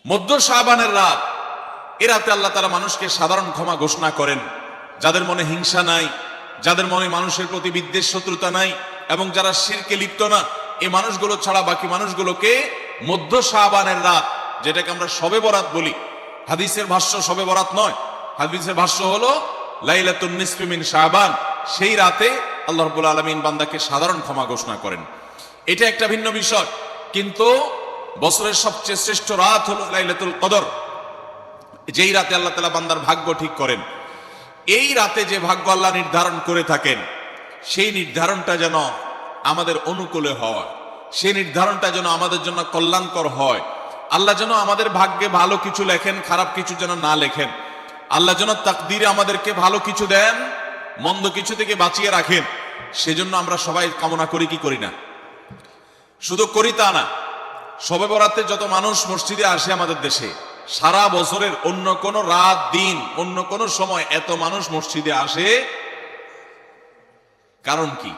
মধ্য শাবানের রাত, এ রাতে আল্লাহ তাআলা মানুষকে সাধারণ ক্ষমা ঘোষণা করেন। যাদের মনে হিংসা নাই, যাদের মনে মানুষের প্রতি বিদ্বেষ শত্রুতা নাই, এবং যারা শিরকে লিপ্ত না, এই মানুষগুলো ছাড়া বাকি মানুষগুলোকে মধ্য শাবানের রাত, যেটাকে আমরা শবে বরাত বলি, হাদিসের ভাষ্য শবে বরাত নয়, হাদিসের ভাষ্য হলো লাইলাতুন নিসফি মিন শাবান, সেই রাতে আল্লাহ রাব্বুল আলামিন বান্দাকে সাধারণ ক্ষমা ঘোষণা করেন। এটা একটা ভিন্ন বিষয়। কিন্তু বছরের সবচেয়ে শ্রেষ্ঠ রাত হলো লাইলাতুল কদর, যেই রাতে আল্লাহ তাআলা বান্দার ভাগ্য ঠিক করেন। এই রাতে যে ভাগ্য আল্লাহ নির্ধারণ করে থাকেন, সেই নির্ধারণটা যেন আমাদের অনুকূলে হয়, সেই নির্ধারণটা যেন আমাদের জন্য কল্যাণকর হয়। আল্লাহ যেন আমাদের ভাগ্যে ভালো কিছু লেখেন, খারাপ কিছু যেন না লেখেন। আল্লাহ যেন তাকদীরে আমাদেরকে ভালো কিছু দেন, মন্দ কিছু থেকে বাঁচিয়ে রাখেন। সেজন্য আমরা সবাই কামনা করি কি করি না? শুধু করি তা না, শবে বরাতে যত মানুষ মসজিদে আসে আমাদের দেশে, সারা বছরের অন্য কোন রাত দিন অন্য কোন সময় এত মানুষ মসজিদে আসে, কারণ কি?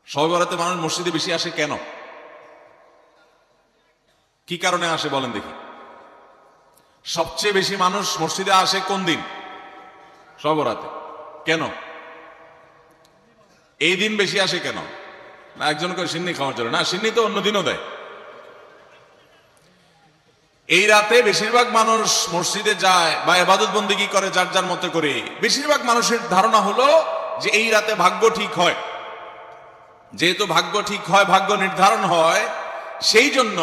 শবে বরাতে মানুষ মসজিদে বেশি আসে কেন? কি কারণে আসে বলেন দেখি? সবচেয়ে বেশি মানুষ মসজিদে আসে কোন দিন? শবে বরাতে। কেন এই দিন বেশি আসে কেন? না একজন করে সিন্নি খাওয়ার জন্য? না, সিন্নি তো অন্য দিনও দেয়। এই রাতে বেশিরভাগ মানুষ মসজিদে যায় বা ইবাদত বন্দেগী করে যার যার মতো করে। বেশিরভাগ মানুষের ধারণা হলো যে এই রাতে ভাগ্য ঠিক হয়। যেহেতু ভাগ্য ঠিক হয়, ভাগ্য নির্ধারণ হয়, সেই জন্য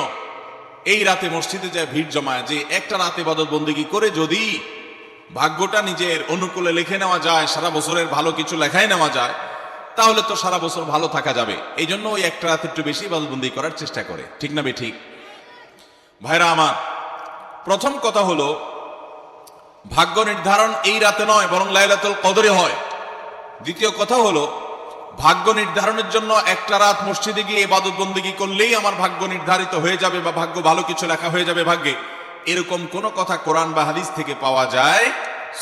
এই রাতে মসজিদে যায় ভিড় জমায়, যে একটা রাতে ইবাদত বন্দেগী করে যদি ভাগ্যটা নিজের অনুকূলে লিখে নেওয়া যায়, সারা বছরের ভালো কিছু লেখাই নেওয়া যায়, তাহলে তো সারা বছর ভালো থাকা যাবে। এই জন্য ওই একটা রাত একটু বেশি ইবাদতবন্দি করার চেষ্টা করে। ঠিক না ঠিক? ভাইরা আমার, প্রথম কথা হলো ভাগ্য নির্ধারণ এই রাতে নয়, বরং লাইলাতুল কদরে হয়। দ্বিতীয় কথা হলো ভাগ্য নির্ধারণের জন্য একটা রাত মসজিদে গিয়ে ইবাদত বন্দেগী করলেই আমার ভাগ্য নির্ধারিত হয়ে যাবে বা ভাগ্য ভালো কিছু লেখা হয়ে যাবে ভাগ্যে, এরকম কোন কথা কোরআন বা হাদিস থেকে পাওয়া যায়?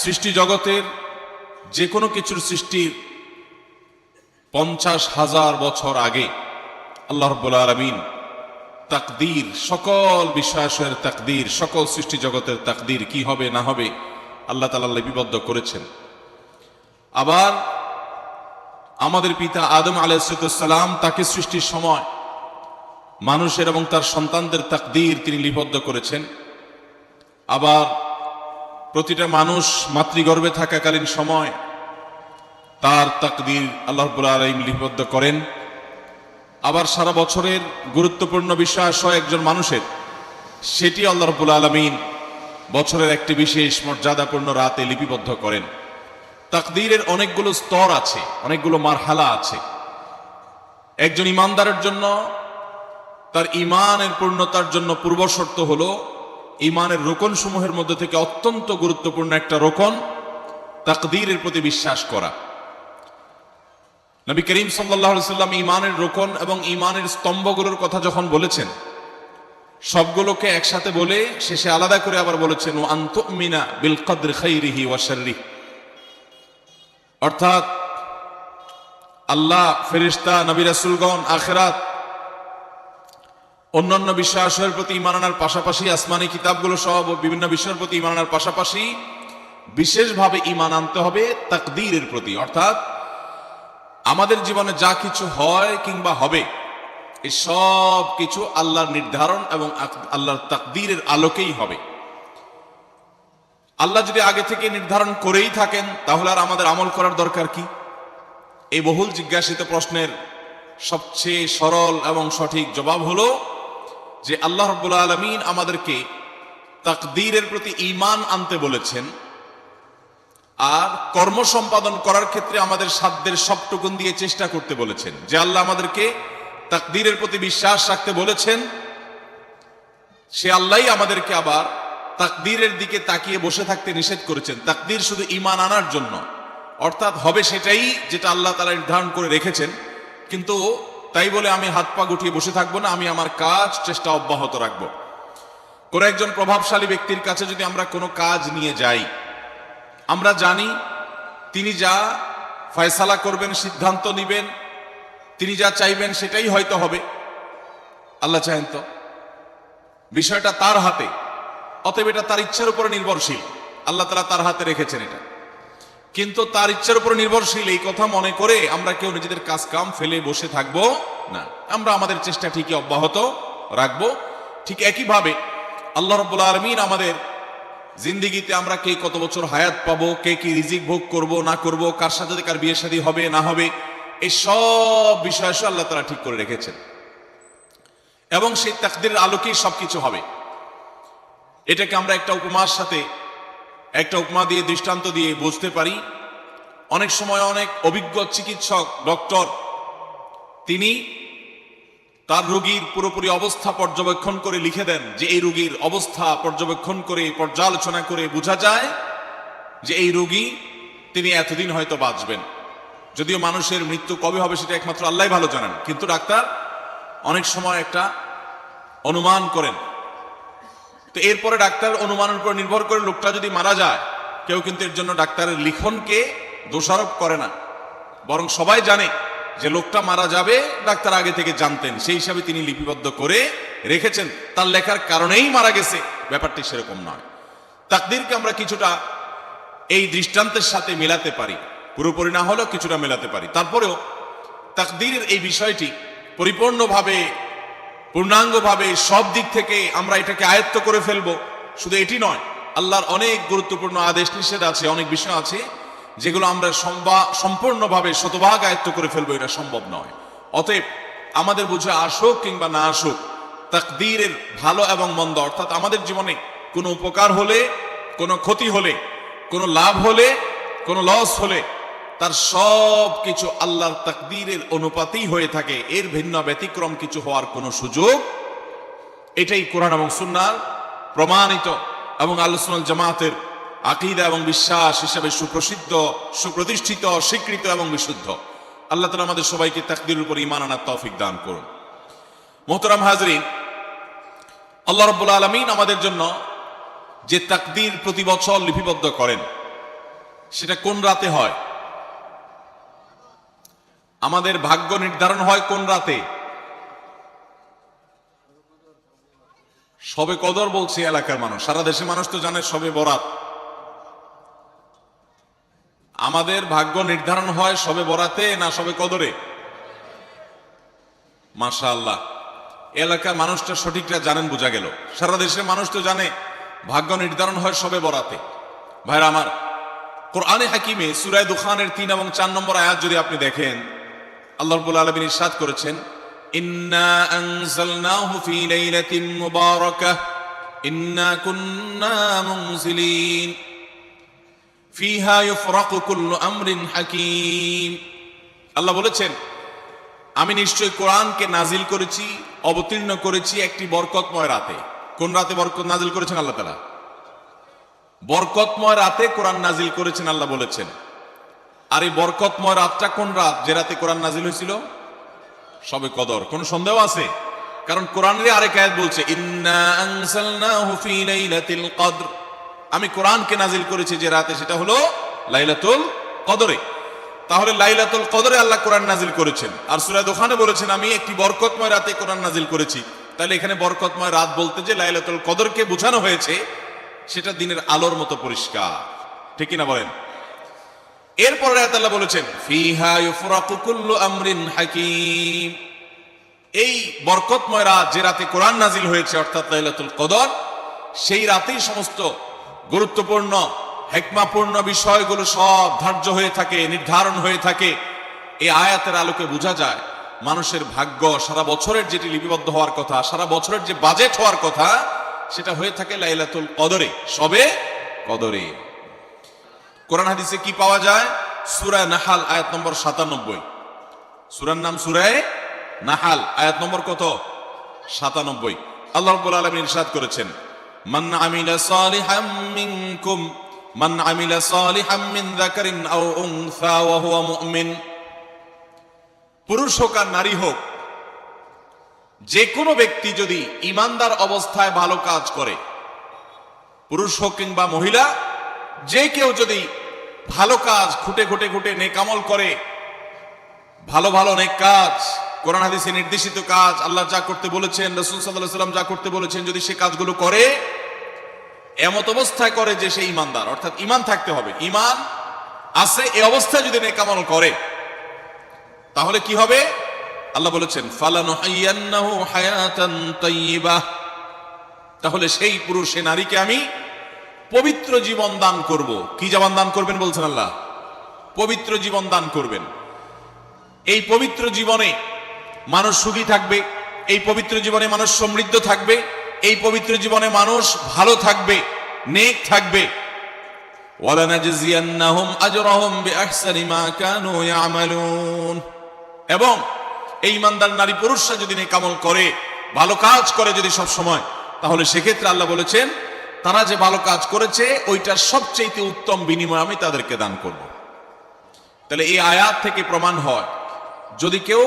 সৃষ্টি জগতের যে কোনো কিছুর সৃষ্টির 50,000 বছর আগে আল্লাহ রাব্বুল আলামিন তাকদীর, সকল বিশ্বাসের তাকদীর, সকল সৃষ্টি জগতের তাকদীর কি হবে না হবে আল্লাহ তাআলা লিপিবদ্ধ করেছেন। আবার আমাদের পিতা আদম আলাইহিস সালাম, তাকে সৃষ্টির সময় মানুষের এবং তার সন্তানদের তাকদীর তিনি লিপিবদ্ধ করেছেন। আবার প্রতিটা মানুষ মাতৃগর্ভে থাকাকালীন সময় তার তাকদীর আল্লাহ রাব্বুল আলামিন লিপিবদ্ধ করেন। আবার সারা বছরের গুরুত্বপূর্ণ বিষয় একজন মানুষের, সেটি আল্লাহ রাব্বুল আলামিন বছরের একটি বিশেষ মর্যাদাপূর্ণ রাতে লিপিবদ্ধ করেন। তাকদীরের অনেকগুলো স্তর আছে, অনেকগুলো মারহালা আছে। একজন ইমানদারের জন্য তার ইমানের পূর্ণতার জন্য পূর্ব শর্ত হলো ইমানের রোকন সমূহের মধ্যে থেকে অত্যন্ত গুরুত্বপূর্ণ একটা রোকন তাকদীরের প্রতি বিশ্বাস করা। নবী করিম সাল্লাল্লাহু আলাইহি ওয়াসাল্লাম ইমানের রোকন এবং ইমানের স্তম্ভগুলোর কথা যখন বলেছেন, সবগুলোকে একসাথে বলে শেষে আলাদা করে আবার বলেছেন ওয়া আন তুমিনা বিল কদরি খাইরিহি ওয়া শাররিহি, অর্থাৎ আল্লাহ, ফেরেশতা, নবী রাসূলগণ, আখিরাত, অন্যান্য বিশ্বাসের প্রতি ঈমান আনার পাশাপাশি আসমানি কিতাবগুলো সহ বিভিন্ন বিষয়ের প্রতি ঈমান আনার পাশাপাশি বিশেষভাবে ঈমান আনতে হবে তাকদীরের প্রতি। অর্থাৎ আমাদের জীবনে যা কিছু হয় কিংবা হবে, এই সব কিছু আল্লাহর নির্ধারণ এবং আল্লাহর তাকদীরের আলোকেই হবে। আল্লাহ যদি আগে থেকে নির্ধারণ করেই থাকেন, তাহলে আর আমাদের আমল করার দরকার কি? এই বহুল জিজ্ঞাসিত প্রশ্নের সবচেয়ে সরল এবং সঠিক জবাব হলো যে আল্লাহ রাব্বুল আলামিন আমাদেরকে তাকদীরের প্রতি ঈমান আনতে বলেছেন, আর কর্ম সম্পাদন করার ক্ষেত্রে আমাদের সাধ্যের সবটুকুন দিয়ে চেষ্টা করতে বলেছেন। যে আল্লাহ আমাদেরকে তাকদীরের প্রতি বিশ্বাস রাখতে বলেছেন, সে আল্লাহই আমাদেরকে আবার তাকদীরের দিকে তাকিয়ে বসে থাকতে নিষেধ করেছেন। তাকদীর শুধু ঈমান আনার জন্য, অর্থাৎ হবে সেটাই যেটা আল্লাহ তাআলা নির্ধারণ করে রেখেছেন, কিন্তু তাই বলে আমি হাত পা গুটিয়ে বসে থাকবো না, আমি আমার কাজ চেষ্টা অব্যাহত রাখবো। কোন একজন প্রভাবশালী ব্যক্তির কাছে যদি আমরা কোনো কাজ নিয়ে যাই, আমরা জানি তিনি যা ফয়সালা করবেন, সিদ্ধান্ত নিবেন, তিনি যা চাইবেন সেটাই হয়তো হবে। আল্লাহ চাহেন তো? বিষয়টা তার হাতে, অতএব এটা তার ইচ্ছার উপর নির্ভরশীল। আল্লাহ তাআলা তার হাতে রেখেছেন এটা, কিন্তু তার ইচ্ছার উপর নির্ভরশীল এই কথা মনে করে আমরা কেউ নিজেদের কাজ কাম ফেলে বসে থাকবো না। আমরা আমাদের চেষ্টা ঠিকই অব্যাহত রাখবো। ঠিক একইভাবে আল্লাহ রাব্বুল আলামিন আমাদের জিন্দেগিতে আমরা কে কত বছর হায়াত পাবো, কে কি রিজিক ভোগ করব না করব, কার সাথে কার বিয়ে শাদী হবে না হবে, এই সব বিষয় আল্লাহ তাআলা ঠিক করে রেখেছেন এবং সেই তাকদীরের আলোকেই সবকিছু হবে। এটাকে আমরা একটা উপমার সাথে, একটা উপমা দিয়ে, দৃষ্টান্ত দিয়ে বুঝতে পারি। অনেক সময় অনেক অভিজ্ঞ চিকিৎসক, ডক্টর, তিনি তার রোগীর পুরোপুরি অবস্থা পর্যবেক্ষণ করে লিখে দেন যে এই রোগীর অবস্থা পর্যবেক্ষণ করে, পর্যালোচনা করে বোঝা যায় যে এই রোগী তিনি এতদিন হয়তো বাঁচবেন। যদিও মানুষের মৃত্যু কবে হবে সেটা একমাত্র আল্লাহই ভালো জানেন, কিন্তু ডাক্তার অনেক সময় একটা অনুমান করেন। তো এরপরে ডাক্তার অনুমানের উপর নির্ভর করে লোকটা যদি মারা যায়, কেউ কিন্তু এর জন্য ডাক্তারের লিখনকে দোষারোপ করে না, বরং সবাই জানে যে লোকটা মারা যাবে, ডাক্তার আগে থেকে জানতেন, সেই হিসাবে তিনি লিপিবদ্ধ করে রেখেছেন, তার লেখার কারণেই মারা গেছে। ব্যাপারটি সেরকম নয়। তাকদীরকে আমরা কিছুটা এই দৃষ্টান্তের সাথে মেলাতে পারি, পুরোপুরি না হলেও কিছুটা মেলাতে পারি। তারপরেও তাকদীরের এই বিষয়টি পরিপূর্ণভাবে, পূর্ণাঙ্গভাবে সব দিক থেকে আমরা এটাকে আয়ত্ত করে ফেলবো, শুধু এটি নয়, আল্লাহর অনেক গুরুত্বপূর্ণ আদেশ নিষেধ আছে, অনেক বিষয় আছে যেগুলো আমরা সম্পূর্ণভাবে শতভাগ আয়ত্ত করে ফেলবো, এটা সম্ভব নয়। অতএব আমাদের বুঝে আসুক কিংবা না আসুক, তাকদীরের ভালো এবং মন্দ, অর্থাৎ আমাদের জীবনে কোনো উপকার হলে, কোনো ক্ষতি হলে, কোনো লাভ হলে, কোনো লস হলে, তার সব কিছু আল্লাহর তাকদীরের অনুপাতেই হয়ে থাকে, এর ভিন্ন ব্যতিক্রম কিছু হওয়ার কোনো সুযোগ। এটাই কোরআন এবং সুন্নাহর প্রমাণিত এবং আহলে সুন্নাত জামাতের আকীদা এবং বিশ্বাস হিসেবে সুপ্রসিদ্ধ, সুপ্রতিষ্ঠিত, স্বীকৃত এবং বিশুদ্ধ। আল্লাহ তাআলা আমাদের সবাইকে তাকদীরের উপর ঈমান আনার তৌফিক দান করুন। মুহতারাম হাজরিন, আল্লাহ রাব্বুল আলামিন আমাদের জন্য যে তাকদীর প্রতি বছর লিপিবদ্ধ করেন, সেটা কোন রাতে হয়? আমাদের ভাগ্য নির্ধারণ হয় কোন রাতে? শবে কদর বলছে এলাকার মানুষ, সারা দেশের মানুষ তো জানে শবে বরাত। আমাদের ভাগ্য নির্ধারণ হয় শবে বরাতে না শবে কদরে? মাশাআল্লাহ, এলাকার মানুষটা সঠিকটা জানেন, বোঝা গেল। সারা দেশের মানুষ তো জানে ভাগ্য নির্ধারণ হয় শবে বরাতে। ভাইরা আমার, কোরআনে হাকিমে সূরা দুখানের 3 এবং 4 নম্বর আয়াত যদি আপনি দেখেন, আল্লাহ রাব্বুল আলামিন ইরশাদ করেছেন, ইন্না আনজালনাহু ফি লাইলাতিন মুবারাকাহ ইন্না কুন্না মুনজিলিন ফিহা ইউফরাকু কুল্লু আমরিন হাকিম। আল্লাহ বলেছেন, আমি নিশ্চয় কোরআনকে নাজিল করেছি, অবতীর্ণ করেছি একটি বরকতময় রাতে। কোন রাতে বরকত নাজিল করেছেন আল্লাহ তাআলা? বরকতময় রাতে কোরআন নাজিল করেছেন আল্লাহ বলেছেন। আর এই বরকতময় রাতটা কোন রাত? যে রাতে কোরআন নাজিল হয়েছিল শবে কদর। কোন সন্দেহ আছে? কারণ কোরআনের আরেক আয়াত বলছে, ইন্না আনজালনাহু ফি লাইলাতিল কদর, আমি কোরআনকে নাজিল করেছি যে রাতে, সেটা হলো লাইলাতুল কদরে। তাহলে লাইলাতুল কদরে আল্লাহ কোরআন নাজিল করেছেন, আর সূরা দুখানে বলেছেন আমি একটি বরকতময় রাতে কোরআন নাজিল করেছি। তাহলে এখানে বরকতময় রাত বলতে যে লাইলাতুল কদরকে বোঝানো হয়েছে, সেটা দিনের আলোর মতো পরিষ্কার, ঠিক কিনা বলেন? এরপর আয়াত আল্লাহ বলেছেন, ফিহা ইউফরাকু কুল্লু আমরিন হাকিম, এই বরকতময় রাত যে রাতে কোরআন নাজিল হয়েছে অর্থাৎ লাইলাতুল কদর, সেই রাতেই সমস্ত গুরুত্বপূর্ণ হিকমাপূর্ণ বিষয়গুলো সব ধার্য হয়ে থাকে, নির্ধারণ হয়ে থাকে। এই আয়াতের আলোকে বোঝা যায় মানুষের ভাগ্য সারা বছরের যেটি লিপিবদ্ধ হওয়ার কথা, সারা বছরের যে বাজেট হওয়ার কথা, সেটা হয়ে থাকে লাইলাতুল কদরে, শবে কদরে। কোরআন হাদিসে কি পাওয়া যায়? সূরা নাহাল আয়াত নম্বর 97। সূরার নাম সূরা নাহাল, আয়াত নম্বর কত? 97। আল্লাহ রাব্বুল আলামিন ইরশাদ করেছেন, মান আমিলা সালিহাম মিনকুম, মান আমিলা সালিহাম মিন যাকারিন আও উনসা ওয়া হুয়া মুমিন, পুরুষ হোক আর নারী হোক, যে কোনো ব্যক্তি যদি ঈমানদার অবস্থায় ভালো কাজ করে, পুরুষ হোক কিংবা মহিলা, যে কেউ যদি ভালো কাজ খুঁটে খুঁটে খুঁটে নেক আমল করে, ভালো ভালো নেক কাজ কোরআন হাদিসে নির্দেশিত কাজ, আল্লাহ যা করতে বলেছেন, রাসূল সাল্লাল্লাহু আলাইহি ওয়াসাল্লাম যা করতে বলেছেন, যদি সে কাজগুলো করে, এমত অবস্থায় করে যে সে ঈমানদার, অর্থাৎ ঈমান থাকতে হবে, ঈমান আছে এই অবস্থায় যদি নেক আমল করে, তাহলে কি হবে? আল্লাহ বলেছেন ফালানুহাইয়ান্নাহু হায়াতান তাইয়্যিবাহ, তাহলে সেই পুরুষ সে নারীকে আমি পবিত্র জীবন দান করব। কি জীবন দান করবেন বলছেন আল্লাহ? পবিত্র জীবন দান করবেন। এই পবিত্র জীবনে মানুষ সুখী থাকবে, এই পবিত্র জীবনে মানুষ সমৃদ্ধ থাকবে, এই পবিত্র জীবনে মানুষ ভালো থাকবে, নেক থাকবে। ওয়ালানাজজিয়ান্নাহুম আজরাহুম বিআহসানি মা কানু ইয়ামালুন, এবং এই ইমানদার নারী পুরুষরা যদি নেক আমল করে, ভালো কাজ করে যদি সব সময়, তাহলে সেক্ষেত্রে আল্লাহ বলেছেন তারা যে ভালো কাজ করেছে ওইটার সবচেয়ে উত্তম বিনিময় আমি তাদেরকে দান করব। তাহলে এই আয়াত থেকে প্রমাণ হয়, যদি কেউ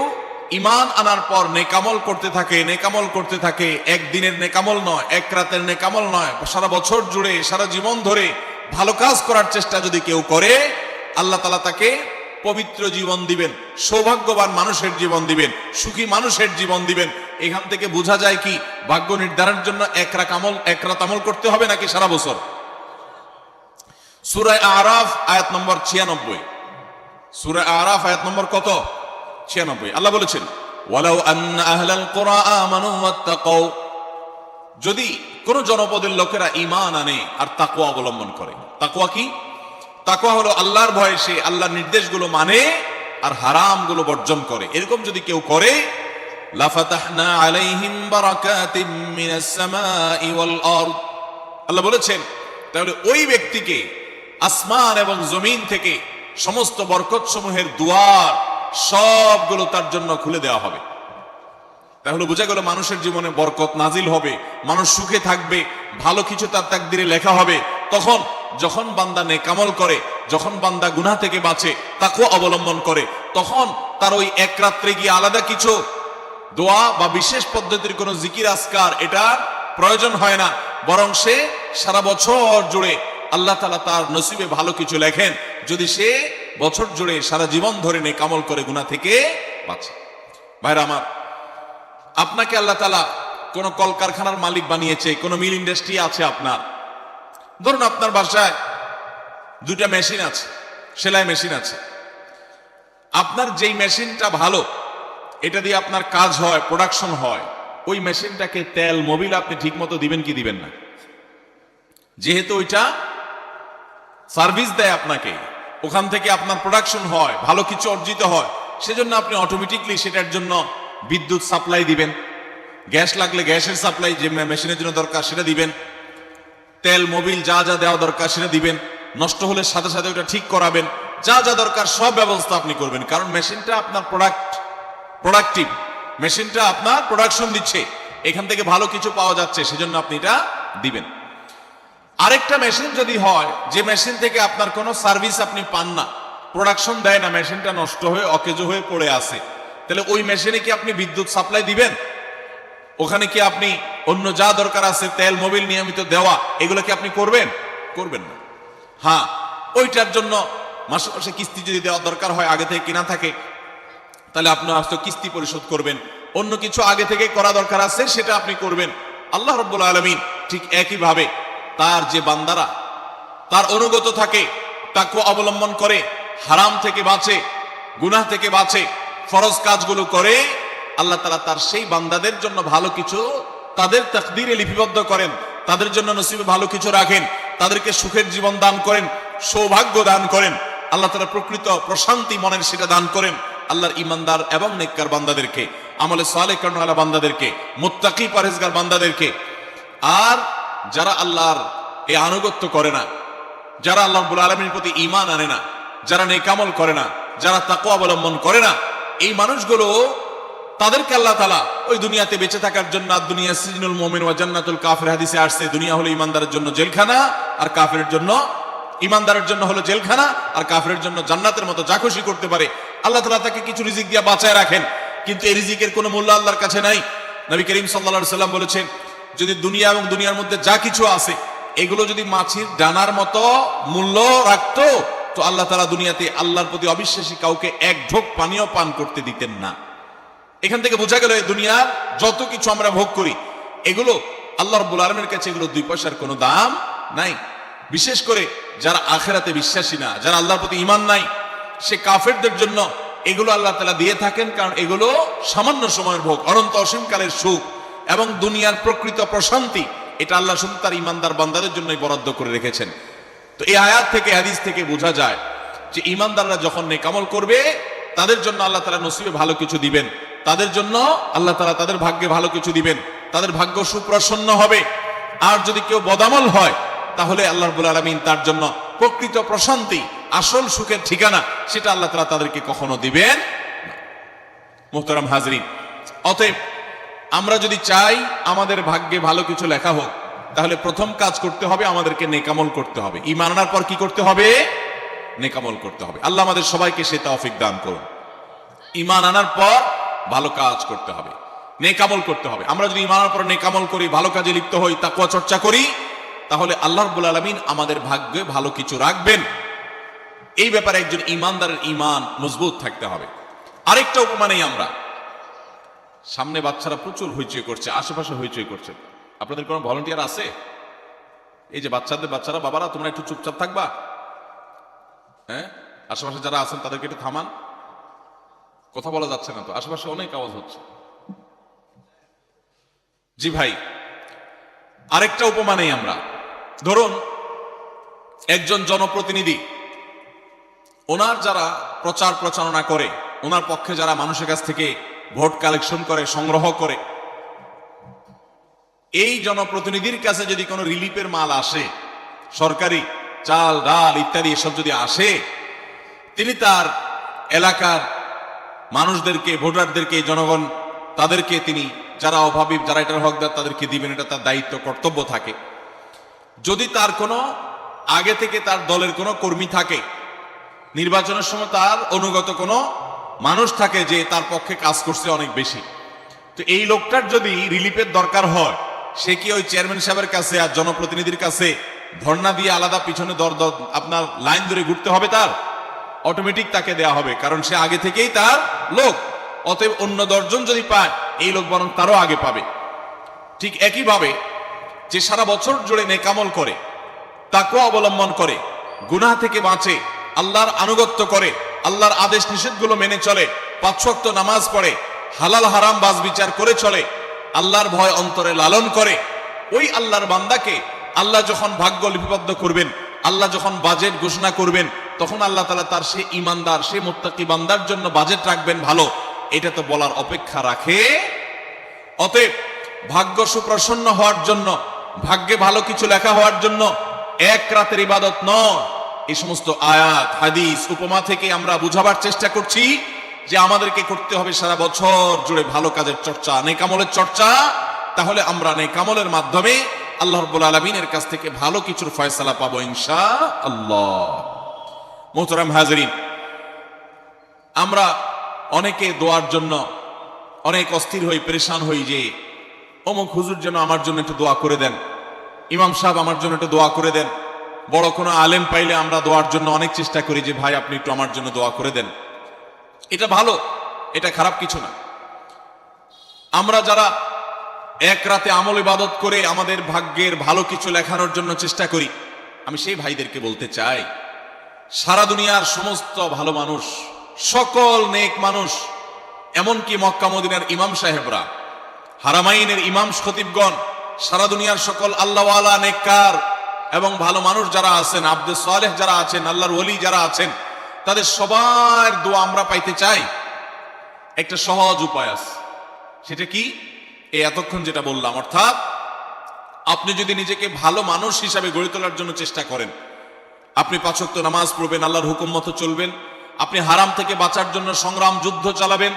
ঈমান আনার পর নেকামল করতে থাকে, নেকামল করতে থাকে, একদিনের নেকামল নয়, এক রাতের নেকামল নয়, সারা বছর জুড়ে সারা জীবন ধরে ভালো কাজ করার চেষ্টা যদি কেউ করে, আল্লাহ তাআলা তাকে পবিত্র জীবন দিবেন, সৌভাগ্যবান মানুষের জীবন দিবেন, সুখী মানুষের জীবন দিবেন। এখান থেকে বোঝা যায় কি ভাগ্য নির্ধারণের জন্য এক রাত আমল করতে হবে নাকি সারা বছর? সূরা আরাফ আয়াত নম্বর 96, সূরা আরাফ আয়াত নম্বর কত? 96। আল্লাহ বলেছেন ওয়ালাউ আন্না আহলাল কুরা আমানু ওয়াত্তাকাউ, যদি কোন জনপদের লোকেরা ঈমান আনে আর তাকওয়া অবলম্বন করে। তাকওয়া কি? তাকওয়া হলো আল্লাহর ভয়ে সে আল্লাহর নির্দেশগুলো মানে আর হারামগুলো বর্জন করে। এরকম যদি কেউ করে, লাফাতাহনা আলাইহিম বারাকাতিম মিনাস সামাই ওয়াল আরদ, আল্লাহ বলেছেন তাহলে ওই ব্যক্তিকে আসমান এবং জমিন থেকে সমস্ত বরকত সমূহের দুয়ার সবগুলো তার জন্য খুলে দেওয়া হবে। তাহলে বোঝা গেল মানুষের জীবনে বরকত নাজিল হবে, মানুষ সুখে থাকবে, ভালো কিছু তার তাকদিরে লেখা হবে। তখন যখন বান্দা নেকামল করে, যখন বান্দা গুনাহ থেকে বাঁচে, তাকওয়া অবলম্বন করে, তখন তার ওই এক রাত্রে গিয়ে আলাদা কিছু দোয়া বা বিশেষ পদ্ধতির কোনো জিকির আজকার এটা প্রয়োজন হয় না, বরং সে সারা বছর জুড়ে আল্লাহ তাআলা তার নসিবে ভালো কিছু লেখেন যদি সে বছর জুড়ে সারা জীবন ধরে নেকামল করে গুনাহ থেকে বাঁচে। ভাইরা আমার, আপনাকে আল্লাহ তাআলা কোন কলকারখানার মালিক বানিয়েছে, কোন মিল ইন্ডাস্ট্রি আছে আপনার, ধরুন আপনার বাসায় দুটা মেশিন আছে, সেলাই মেশিন আছে। আপনার যেই মেশিনটা ভালো, এটা দিয়ে আপনার কাজ হয়, প্রোডাকশন হয়, ওই মেশিনটাকে তেল মোবিল আপনি ঠিক মতো দিবেন কি দিবেন না? যেহেতু ওইটা সার্ভিস দেয় আপনাকে, ওখান থেকে আপনার প্রোডাকশন হয়, ভালো কিছু অর্জিত হয়, সেজন্য আপনি অটোমেটিকলি সেটার জন্য বিদ্যুৎ সাপ্লাই দিবেন, গ্যাস লাগলে গ্যাসের সাপ্লাই যে মেশিনের জন্য দরকার সেটা দিবেন, তেল মোবিল যা যা দেওয়া দরকার সেটা দিবেন, নষ্ট হলে সাথে সাথে ওটা ঠিক করাবেন, যা যা দরকার সব ব্যবস্থা আপনি করবেন। কারণ মেশিনটা আপনার প্রোডাক্টিভ, মেশিনটা আপনার প্রোডাকশন দিচ্ছে, এখান থেকে ভালো কিছু পাওয়া যাচ্ছে, সেজন্য আপনি এটা দিবেন। আরেকটা মেশিন যদি হয় যে মেশিন থেকে আপনার কোনো সার্ভিস আপনি পান না, প্রোডাকশন দেয় না, মেশিনটা নষ্ট হয়ে অকেজো হয়ে পড়ে আছে, তাহলে ওই মেশিনে কি আপনি বিদ্যুৎ সাপ্লাই দিবেন? ওখানে কি আপনি অন্য যা দরকার আছে তেল মোবিল নিয়মিত দেওয়া, এগুলো কি আপনি করবেন? করবেন না। হ্যাঁ, ওইটার জন্য মাসে মাসে কিস্তি যদি দেওয়ার দরকার হয়, আগে থেকে কিনা থাকে, তাহলে আপনি হয়তো কিস্তি পরিশোধ করবেন, অন্য কিছু আগে থেকে করা দরকার আছে সেটা আপনি করবেন। আল্লাহ রাব্বুল আলামিন ঠিক একইভাবে তার যে বান্দারা তার অনুগত থাকে, তাকওয়া অবলম্বন করে, হারাম থেকে বাঁচে, গুনাহ থেকে বাঁচে, ফরজ কাজগুলো করে, আল্লাহ তাআলা তার সেই বান্দাদের জন্য ভালো কিছু তাদের তাকদীরে লিপিবদ্ধ করেন, তাদের জন্য নসিবে ভালো কিছু রাখেন, তাদেরকে সুখের জীবন দান করেন, সৌভাগ্য দান করেন। আল্লাহ তাআলা প্রকৃত প্রশান্তি মনের সেটা দান করেন আল্লাহর ঈমানদার এবং নেককার বান্দাদেরকে, আমলে সালেহ কর্মওয়ালা বান্দাদেরকে, মুত্তাকি পরহেজগার বান্দাদেরকে। আর যারা আল্লাহর এই আনুগত্য করে না, যারা আল্লাহ রাব্বুল আলামিনের প্রতি ঈমান আনে না, যারা নেকামল করে না, যারা তাকওয়া অবলম্বন করে না, এই মানুষগুলো তাদেরকে আল্লাহ তাআলা ওই দুনিয়াতে বেঁচে থাকার জন্য, দুনিয়া সিজনুল মুমিন ওয়া জান্নাতুল কাফির হাদিসে আসছে, দুনিয়া হলো ঈমানদারের জন্য জেলখানা আর কাফিরের জন্য, ঈমানদারের জন্য হলো জেলখানা আর কাফিরের জন্য জান্নাতের মতো যা খুশি করতে পারে। আল্লাহ তাআলা তাকে কিছু রিজিক দিয়ে বাঁচায় রাখেন, কিন্তু এই রিজিকের কোনো মূল্য আল্লাহর কাছে নাই। নবী করিম সাল্লাল্লাহু আলাইহি সাল্লাম বলেছেন, যদি দুনিয়া এবং দুনিয়ার মধ্যে যা কিছু আছে এগুলো যদি মাছির ডানার মতো মূল্য রাখতো, তো আল্লাহ তাআলা দুনিয়াতে আল্লাহর প্রতি অবিশ্বাসী কাউকে এক ঢোক পানিও পান করতে দিতেন না। এখান থেকে বোঝা গেল এই দুনিয়ার যত কিছু আমরা ভোগ করি এগুলো আল্লাহ রাব্বুল আলামিনের কাছে এগুলো 2 পয়সার কোনো দাম নাই। বিশেষ করে যারা আখিরাতে বিশ্বাসী না, যারা আল্লাহর প্রতি ঈমান নাই, সে কাফেরদের জন্য এগুলো আল্লাহ তাআলা দিয়ে থাকেন, কারণ এগুলো সামান্য সময়ের ভোগ, অনন্ত অসীমকালের সুখ এবং দুনিয়ার প্রকৃত প্রশান্তি এটা আল্লাহ শুধু তার ঈমানদার বান্দাদের জন্যই বরাদ্দ করে রেখেছেন। তো এই আয়াত থেকে, হাদিস থেকে বোঝা যায় যে ঈমানদাররা যখন নেক আমল করবে তাদের জন্য আল্লাহ তাআলা নসিবে ভালো কিছু দিবেন, তাদের জন্য আল্লাহ তাআলা তাদের ভাগ্যে ভালো কিছু দিবেন, তাদের ভাগ্য সুপ্রসন্ন হবে। আর যদি কেউ বদামল হয় তাহলে আল্লাহ রাব্বুল আলামিন তার জন্য প্রকৃত প্রশান্তি, আসল সুখের ঠিকানা সেটা আল্লাহ তাআলা তাদেরকে কখনো দিবেন না। মুহতারাম হাজরিন, অতএব আমরা যদি চাই আমাদের ভাগ্যে ভালো কিছু লেখা হোক, তাহলে প্রথম কাজ করতে হবে আমাদেরকে নেক আমল করতে হবে। ঈমান আনার পর কি করতে হবে? নেক আমল করতে হবে। আল্লাহ আমাদের সবাইকে সে তৌফিক দান করুন। ঈমান আনার পর ভালো কাজ করতে হবে, নেক আমল করতে হবে। আমরা যদি ঈমান আনার পর নেক আমল করি, ভালো কাজে লিপ্ত হই, তাকওয়া চর্চা করি, তাহলে আল্লাহ রাব্বুল আলামিন আমাদের ভাগ্যে ভালো কিছু রাখবেন। এই ব্যাপারে একজন ঈমানদারের ঈমান মজবুত থাকতে হবে। আরেকটা উপমা নেই আমরা, সামনে বাচ্চারা প্রচুর হইচই করছে, আশেপাশে হইচই করছে, আপনাদের কোনো ভলান্টিয়ার আছে? এই যে বাচ্চারা, বাবারা তোমরা একটু চুপচাপ থাকবা, হ্যাঁ? আশেপাশে যারা আছেন তাদেরকে একটু থামান, কথা বলা যাচ্ছে না তো, আশেপাশে অনেক আওয়াজ হচ্ছে। জি ভাই, আরেকটা উপমা নেই আমরা। ধরুন একজন জনপ্রতিনিধি, ওনার যারা প্রচার প্রচারণা করে, ওনার পক্ষে যারা মানুষের কাছ থেকে ভোট কালেকশন করে, সংগ্রহ করে, এই জনপ্রতিনিধির কাছে যদি কোনো রিলিফের মাল আসে, সরকারি চাল ডাল ইত্যাদি এসব যদি আসে, তিনি তার এলাকার মানুষদেরকে, ভোটারদেরকে, জনগণ তাদেরকে তিনি, যারা অভাবী, যারা এটার হকদার, তাদেরকে দিবেন, এটা তার দায়িত্ব, কর্তব্য থাকে। যদি তার কোনো আগে থেকে তার দলের কোনো কর্মী থাকে, নির্বাচনের সময় তার অনুগত কোনো মানুষ থাকে যে তার পক্ষে কাজ করছে অনেক বেশি, তো এই লোকটার যদি রিলিফের দরকার হয়, সে কি ওই চেয়ারম্যান সাহেবের কাছে আর জনপ্রতিনিধির কাছে ধর্ণা দিয়ে আলাদা পিছনে আপনার লাইন ধরে ঘুরতে হবে? তার অটোমেটিক তাকে দেয়া হবে, কারণ সে আগে থেকেই তার লোক। অতএব অন্য 10 জন যদি পায়, এই লোক বরং তারও আগে পাবে। ঠিক একইভাবে যে সারা বছর জুড়ে নেক আমল করে, তাকওয়া অবলম্বন করে, গুনাহ থেকে বাঁচে, আল্লাহর আনুগত্য করে, আল্লাহর আদেশ নিষেধগুলো মেনে চলে, 5 ওয়াক্ত নামাজ পড়ে, হালাল হারাম বাজ বিচার করে চলে, আল্লাহর ভয় অন্তরে লালন করে, ওই আল্লাহর বান্দাকে আল্লাহ যখন ভাগ্য লিপিবদ্ধ করবেন, আল্লাহ যখন বাজেট ঘোষণা করবেন, তখন আল্লাহ তাআলা তার সে ঈমানদার, সে মুত্তাকি বান্দার জন্য বাজেট রাখবেন ভালো, এটা তো বলার অপেক্ষা রাখে। অতএব ভাগ্য সুপ্রসন্ন হওয়ার জন্য, ভাগ্যে ভালো কিছু লেখা হওয়ার জন্য এক রাতের ইবাদত নয়। এই সমস্ত আয়াত, হাদিস, উপমা থেকে আমরা বুঝাবার চেষ্টা করছি যে আমাদেরকে করতে হবে সারা বছর জুড়ে ভালো কাজের চর্চা, নেক আমলের চর্চা। তাহলে আমরা নেক আমলের মাধ্যমে আল্লাহ রাব্বুল আলামিনের কাছ থেকে ভালো কিছুর ফয়সালা পাবো ইনশাআল্লাহ। মুহতারাম হাজিরিন, আমরা অনেকে দোয়ার জন্য অনেক অস্থির হই, পেরেশান হই যে অমুক হুজুর যেন আমার জন্য একটু দোয়া করে দেন, ইমাম সাহেব আমার জন্য একটু দোয়া করে দেন। বড় কোনো আলেম পাইলে আমরা দোয়ার জন্য অনেক চেষ্টা করি যে ভাই আপনি একটু আমার জন্য দোয়া করে দেন। এটা ভালো, এটা খারাপ কিছু না। আমরা যারা এক রাতে আমল ইবাদত করে আমাদের ভাগ্যের ভালো কিছু লেখানোর জন্য চেষ্টা করি, আমি সেই ভাইদেরকে বলতে চাই, সারা দুনিয়ার সমস্ত ভালো মানুষ, সকল নেক মানুষ, এমনকি মক্কা মদিনার ইমাম সাহেবরা, হারামাইনের ইমাম খতিবগণ, সারা দুনিয়ার সকল আল্লাহওয়ালা, নেককার এবং ভালো মানুষ যারা আছেন, আব্দে সালেহ যারা আছেন, আল্লাহর ওলি যারা আছেন, তাদের সবার দোয়া আমরা পাইতে চাই। একটা সহজ উপায় আছে, সেটা কি? এই এতক্ষণ যেটা বললাম, অর্থাৎ আপনি যদি নিজেকে ভালো মানুষ হিসাবে গড়ে তোলার জন্য চেষ্টা করেন, আপনি 5 ওয়াক্ত নামাজ পড়বেন, আল্লাহর হুকুম মতো চলবেন, আপনি হারাম থেকে বাঁচার জন্য সংগ্রাম যুদ্ধ চালাবেন,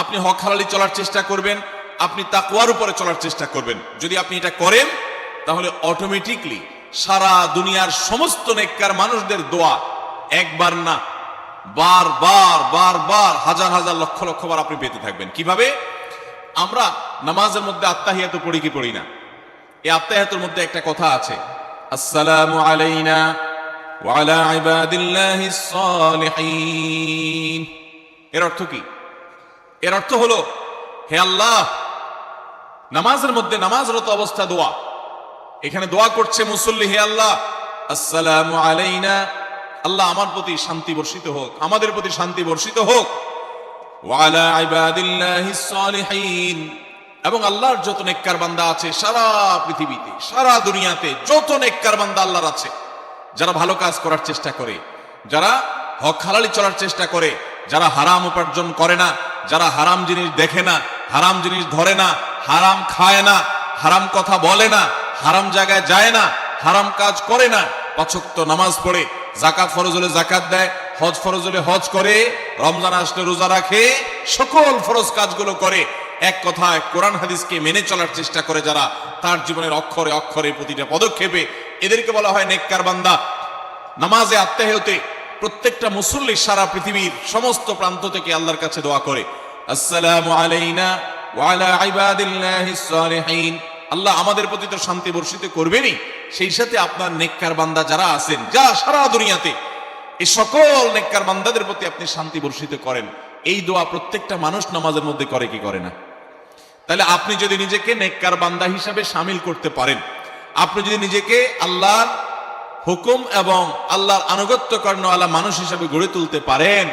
আপনি হক হালালি চলার চেষ্টা করবেন, আপনি তাকওয়ার উপরে চলার চেষ্টা করবেন। যদি আপনি এটা করেন, তাহলে অটোমেটিকলি সারা দুনিয়ার সমস্ত নেককার মানুষদের দোয়া একবার না, বারবার বারবার, হাজার হাজার লক্ষ লক্ষ বার আপনি পেতে থাকবেন। কিভাবে? আমরা নামাজের মধ্যে আত্তাহিয়াতু পড়ি কি পড়ি না? এই আত্তাহিয়াতুর মধ্যে একটা কথা আছে, আসসালামু আলাইনা ওয়া আলা ইবাদিল্লাহিস সালিহিন। এর অর্থ কি? এর অর্থ হলো হে আল্লাহ, নামাজের মধ্যে নামাজরত অবস্থা দোয়া, এখানে দোয়া করছে মুসল্লি, হে আল্লাহ আসসালামু আলাইনা, আল্লাহ আমার প্রতি শান্তি বর্ষিত হোক, আমাদের প্রতি শান্তি বর্ষিত হোক, ওয়া আলা ইবাদিল্লাহিস সালিহিন, এবং আল্লাহর যত নেককার বান্দা আছে সারা পৃথিবীতে, সারা দুনিয়াতে যত নেককার বান্দা আল্লাহর আছে, যারা ভালো কাজ করার চেষ্টা করে, যারা হক হালালি চলার চেষ্টা করে, যারা হারাম উপার্জন করে না, যারা হারাম জিনিস দেখে না, হারাম জিনিস ধরে না, হারাম খায় না, হারাম কথা বলে না, হারাম জায়গায় যায় না, হারাম কাজ করে না, 5 ওয়াক্ত নামাজ পড়ে, যাকাত ফরজ হলে যাকাত দেয়, হজ ফরজ হলে হজ করে, রমজান আসলে রোজা রাখে, সকল ফরজ কাজগুলো করে, এক কথায় কোরআন হাদিসকে মেনে চলার চেষ্টা করে যারা, তার জীবনের অক্ষরে অক্ষরে প্রতিটা পদক্ষেপে, এদেরকে বলা হয় নেককার বান্দা। নামাজে আত্মাহিয়তে প্রত্যেকটা মুসল্লি সারা পৃথিবীর সমস্ত প্রান্ত থেকে আল্লাহর কাছে দোয়া করে, আসসালামু আলাইনা ওয়া আলা ইবাদিল্লাহিস সালিহিন, আল্লাহ আমাদের প্রতি তো শান্তি বর্ষিত করবেনই, সেই সাথে আপনার নেককার বান্দা যারা আছেন, যা সারা দুনিয়াতে, এই সকল নেককার বান্দাদের প্রতি আপনি শান্তি বর্ষিত করেন। এই দোয়া প্রত্যেকটা মানুষ নামাজের মধ্যে করে কি করে না? তাহলে আপনি যদি নিজেকে নেককার বান্দা হিসাবে শামিল করতে পারেন, আপনি যদি নিজেকে আল্লাহর হুকুম এবং আল্লাহর আনুগত্য কর্ণওয়ালা মানুষ হিসাবে গড়ে তুলতে পারেন,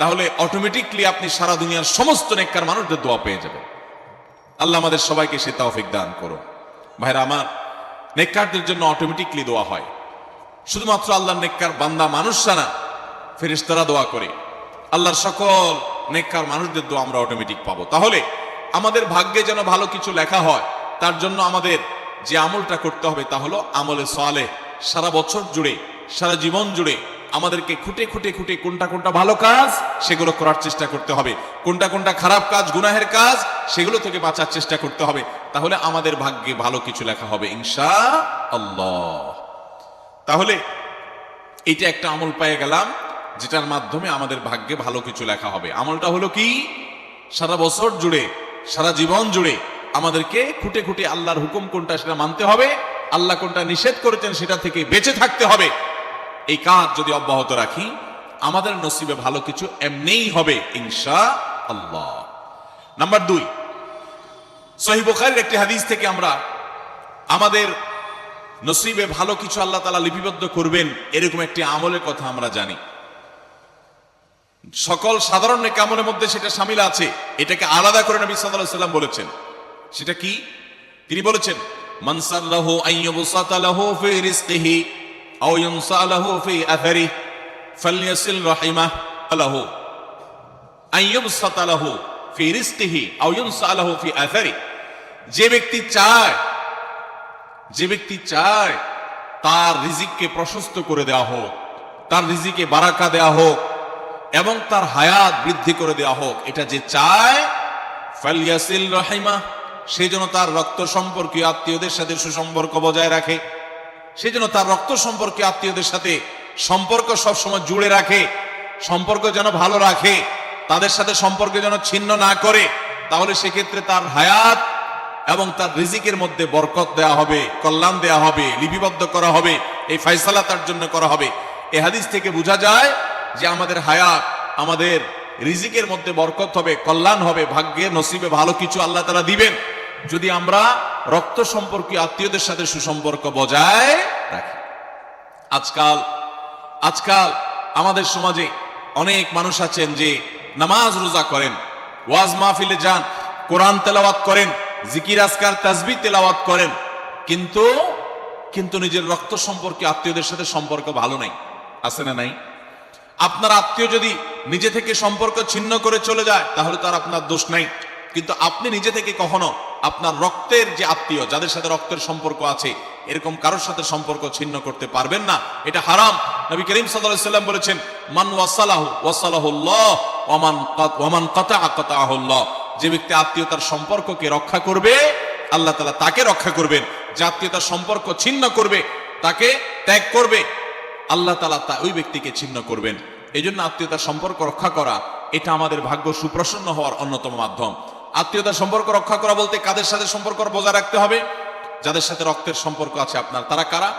তাহলে অটোমেটিকলি আপনি সারা দুনিয়ার সমস্ত নেককার মানুষদের দোয়া পেয়ে যাবেন। আল্লাহ আমাদের সবাইকে সে তৌফিক দান করো। ভাইরা আমার, নেককারদের জন্য অটোমেটিকলি দোয়া হয়, শুধুমাত্র আল্লাহর নেককার বান্দা মানুষরা না, ফেরেশতারা দোয়া করে, আল্লাহর সকল নেককার মানুষদের দোয়া আমরা অটোমেটিক পাবো। তাহলে আমাদের ভাগ্যে যেন ভালো কিছু লেখা হয়, তার জন্য আমাদের যে আমলটা করতে হবে তা হলো আমলে সালেহ। সারা বছর জুড়ে, সারা জীবন জুড়ে আমাদেরকে খুঁটে খুঁটে খুঁটে কোনটা কোনটা ভালো কাজ সেগুলো করার চেষ্টা করতে হবে, কোনটা কোনটা খারাপ কাজ, গুনাহের কাজ, সেগুলো থেকে বাঁচার চেষ্টা করতে হবে। তাহলে আমাদের ভাগ্যে ভালো কিছু লেখা হবে ইনশাআল্লাহ। তাহলে এটা একটা আমল পেয়ে গেলাম যেটার মাধ্যমে আমাদের ভাগ্যে ভালো কিছু লেখা হবে। আমলটা হলো কি? সারা বছর জুড়ে, সারা জীবন জুড়ে আমাদেরকে খুঁটে খুঁটে আল্লাহর হুকুম কোনটা সেটা মানতে হবে, আল্লাহ কোনটা নিষেধ করেছেন সেটা থেকে বেঁচে থাকতে হবে। এই কাজ যদি অব্যাহত রাখি, আমাদের নসিবে ভালো কিছু এমনিই হবে ইনশাআল্লাহ। নাম্বার 2, সহিহ বুখারীর একটি হাদিস থেকে আমরা আমাদের নসিবে ভালো কিছু আল্লাহ তাআলা লিপিবদ্ধ করবেন এরকম একটি আমলের কথা আমরা জানি। সকল সাধারণ নেক আমলের মধ্যে সেটা শামিল আছে, এটাকে আলাদা করে নবী সাল্লাল্লাহু আলাইহি ওয়াসাল্লাম বলেছেন। সেটা কি? তিনি বলেছেন, মান সাল্লাহু আইয়ুবসাতা লাহু ফি রিজকিহি আও ইউনসা লাহু ফি আথারি ফালইয়াসিল রাহিমাহ লাহু আইয়ুবসাতা লাহু ফি রিজকিহি আও ইউনসা লাহু ফি আথারি। যে ব্যক্তি চায় তার রিজিককে প্রশস্ত করে দেওয়া হোক, তার রিজিকে বারাকা দেওয়া হোক এবং তার হায়াত বৃদ্ধি করে দেওয়া হোক, এটা যে চায়, ফালইয়াসিল রাহিমাহ, সেই জন্য তার রক্ত সম্পর্কীয় আত্মীয়দের সাথে সুসম্পর্ক বজায় রাখে, সেই জন্য তার রক্ত সম্পর্কীয় আত্মীয়দের সাথে সম্পর্ক সবসময় জুড়ে রাখে, সম্পর্ক যেন ভালো রাখে, তাদের সাথে সম্পর্ক যেন ছিন্ন না করে। তাহলে সেক্ষেত্রে তার হায়াত এবং তার রিজিকের মধ্যে বরকত দেয়া হবে, কল্যাণ দেয়া হবে, লিপিবদ্ধ করা হবে, এই ফয়সালা তার জন্য করা হবে। এই হাদিস থেকে বোঝা যায় যে আমাদের হায়াত, আমাদের রিজিকের মধ্যে বরকত হবে, কল্যাণ হবে, ভাগ্যে নসিবে ভালো কিছু আল্লাহ তাআলা দিবেন যদি আমরা রক্ত সম্পর্কীয় আত্মীয়দের সাথে সুসম্পর্ক বজায় রাখি। আজকাল আমাদের সমাজে অনেক মানুষ আছেন যে নামাজ রোজা করেন, ওয়াজ মাহফিলে যান, কোরআন তেলাওয়াত করেন, জিকির আজকার তাসবিহ তেলাওয়াত করেন, কিন্তু নিজের রক্ত সম্পর্কীয় আত্মীয়দের সাথে সম্পর্ক ভালো নাই। আছে না নাই? আপনার আত্মীয় যদি নিজে থেকে সম্পর্ক ছিন্ন করে চলে যায় তাহলে তার আপনার দোষ নাই, কিন্তু আপনি নিজে থেকে কখনো আপনার রক্তের যে আত্মীয়, যাদের সাথে রক্তের সম্পর্ক আছে, এরকম কারোর সাথে সম্পর্ক ছিন্ন করতে পারবেন না, এটা হারাম। নবী করিম সাল্লাল্লাহু আলাইহি ওয়াসাল্লাম বলেছেন, মান ওয়াসালাহুল্লাহ ওয়া মান কাতাআহুল্লাহ। যে ব্যক্তি আত্মীয়তার সম্পর্ককে রক্ষা করবে, আল্লাহ তাআলা তাকে রক্ষা করবেন। যে আত্মীয়তার সম্পর্ক ছিন্ন করবে, তাকে ত্যাগ করবে, আল্লাহ তাআলা ওই ব্যক্তিকে ছিন্ন করবেন। এই জন্য আত্মীয়তার সম্পর্ক রক্ষা করা এটা আমাদের ভাগ্য সুপ্রসন্ন হওয়ার অন্যতম মাধ্যম। আত্মীয়তার সম্পর্ক রক্ষা করা বলতে কাদের সাথে সম্পর্ক বজায় রাখতে হবে? যাদের সাথে রক্তের সম্পর্ক আছে আপনার। তারা কারা?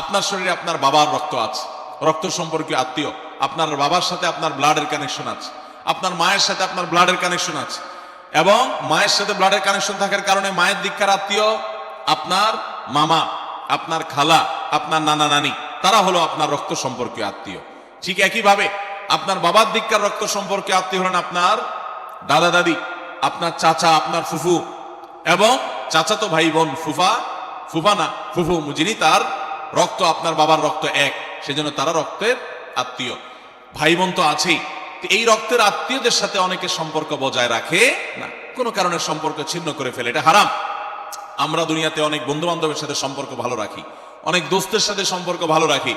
আপনার শরীরে আপনার বাবার রক্ত আছে, রক্ত সম্পর্কীয় আত্মীয়। আপনার বাবার সাথে আপনার ব্লাডের কানেকশন আছে, আপনার মায়ের সাথে আপনার ব্লাডের কানেকশন আছে, এবং মায়ের সাথে ব্লাডের কানেকশন থাকার কারণে মায়ের দিককার আত্মীয় আপনার মামা, আপনার খালা, আপনার নানা নানি, তারা হলো আপনার রক্ত সম্পর্কীয় আত্মীয়। ঠিক একইভাবে আপনার বাবার দিককার রক্ত সম্পর্কীয় আত্মীয় হলেন আপনার দাদা দাদি, আপনার চাচা, আপনার ফুফু এবং চাচাতো ভাই বোন, ফুফা না ফুফু, যিনি তার রক্ত আপনার বাবার রক্ত এক, সেজন্য তারা রক্তের আত্মীয়। ভাই বোন তো আছেই। এই রক্তের আত্মীয়দের সাথে অনেকে সম্পর্ক বজায় রাখে না, কোনো কারণে সম্পর্ক ছিন্ন করে ফেলে, এটা হারাম। আমরা দুনিয়াতে অনেক বন্ধু বান্ধবের সাথে সম্পর্ক ভালো রাখি, অনেক দোস্তের সাথে সম্পর্ক ভালো রাখি,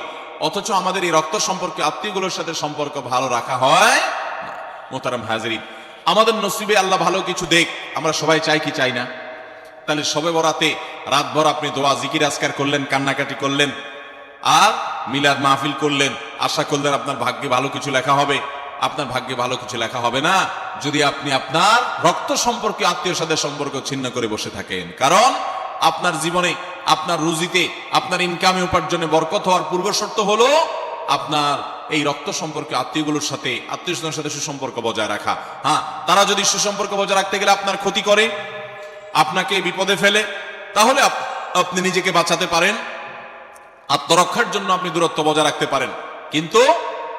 অথচ আমাদের এই রক্ত সম্পর্কে আত্মীয়গুলোর সাথে সম্পর্ক ভালো রাখা হয় না। মোহতারাম হাজিরিন, আমাদের নসিবে আল্লাহ ভালো কিছু দেখ, আমরা সবাই চাই কি চাই না? তাহলে শবে বরাতে রাতভর আপনি দোয়া জিকির আজকার করলেন, কান্নাকাটি করলেন, আর মিলাদ মাহফিল করলেন, আশা করলেন আপনার ভাগ্যে ভালো কিছু লেখা হবে। আপনার ভাগ্যে ভালো কিছু লেখা হবে না যদি আপনি আপনার রক্ত সম্পর্কে আত্মীয়র সাথে সম্পর্ক ছিন্ন করে বসে থাকেন। কারণ আপনার জীবনে, আপনার রুজিতে, আপনার ইনকামে, উপার্জনে বরকত হওয়ার পূর্ব শর্ত হলো আপনার এই রক্ত সম্পর্কে আত্মীয়গুলোর সাথে, আত্মীয় স্বজনের সাথে সুসম্পর্ক বজায় রাখা। হ্যাঁ, তারা যদি সুসম্পর্ক বজায় রাখতে গেলে আপনার ক্ষতি করে, আপনাকে বিপদে ফেলে, তাহলে আপনি নিজেকে বাঁচাতে পারেন, আত্মরক্ষার জন্য আপনি দূরত্ব বজায় রাখতে পারেন। কিন্তু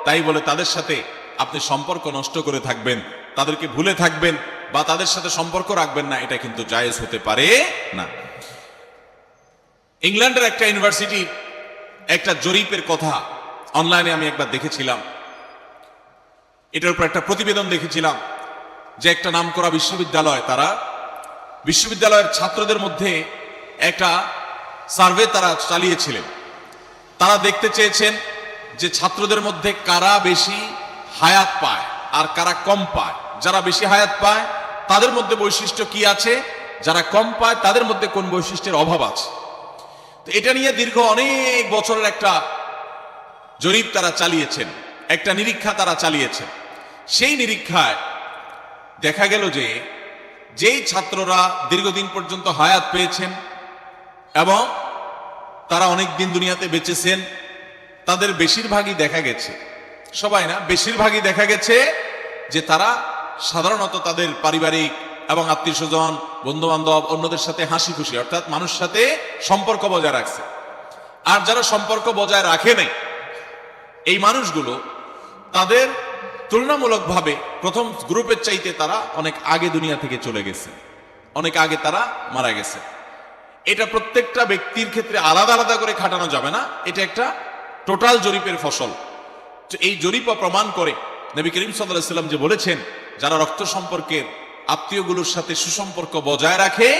তাই বলে তাদের সাথে আপনি সম্পর্ক নষ্ট করে থাকবেন, তাদেরকে ভুলে থাকবেন বা তাদের সাথে সম্পর্ক রাখবেন না, এটা কিন্তু জায়েজ হতে পারে না। ইংল্যান্ডের একটা ইউনিভার্সিটির একটা জরিপের কথা অনলাইনে আমি একবার দেখেছিলাম। এটার উপর একটা প্রতিবেদন দেখেছিলাম যে একটা নামকরা বিশ্ববিদ্যালয়, তারা বিশ্ববিদ্যালয়ের ছাত্রদের মধ্যে একটা সার্ভে তারা চালিয়েছিলেন। তারা দেখতে চেয়েছেন যে ছাত্রদের মধ্যে কারা বেশি হায়াত পায় আর কারা কম পায়। যারা বেশি হায়াত পায় তাদের মধ্যে বৈশিষ্ট্য কি আছে, যারা কম পায় তাদের মধ্যে কোন বৈশিষ্ট্যের অভাব আছে। তো এটা নিয়ে দীর্ঘ অনেক বছরের একটা জরিপ তারা চালিয়েছেন, একটা নিরীক্ষা তারা চালিয়েছেন। সেই নিরীক্ষায় দেখা গেল যে যেই ছাত্ররা দীর্ঘদিন পর্যন্ত হায়াত পেয়েছেন এবং তারা অনেক দিন দুনিয়াতে বেঁচেছেন, তাদের বেশিরভাগই দেখা গেছে, সবাই না, বেশিরভাগই দেখা গেছে যে তারা সাধারণত তাদের পারিবারিক এবং আত্মীয় স্বজন, বন্ধু বান্ধব, অন্যদের সাথে হাসি খুশি, অর্থাৎ মানুষের সাথে সম্পর্ক বজায় রাখছে। আর যারা সম্পর্ক বজায় রাখে নাই, এই মানুষগুলো তাদের তুলনামূলকভাবে প্রথম গ্রুপের চাইতে তারা অনেক আগে দুনিয়া থেকে চলে গেছে, অনেক আগে তারা মারা গেছে। এটা প্রত্যেকটা ব্যক্তির ক্ষেত্রে আলাদা আলাদা করে খাটানো যাবে না, এটা একটা টোটাল জরিপের ফসল। এই জরিপ প্রমাণ করে নবী করিম সাল্লাল্লাহু আলাইহি ওয়াসাল্লাম যে বলেছেন, যারা রক্ত সম্পর্কের আত্মীয়গুলোর সাথে সুসম্পর্ক বজায় রাখে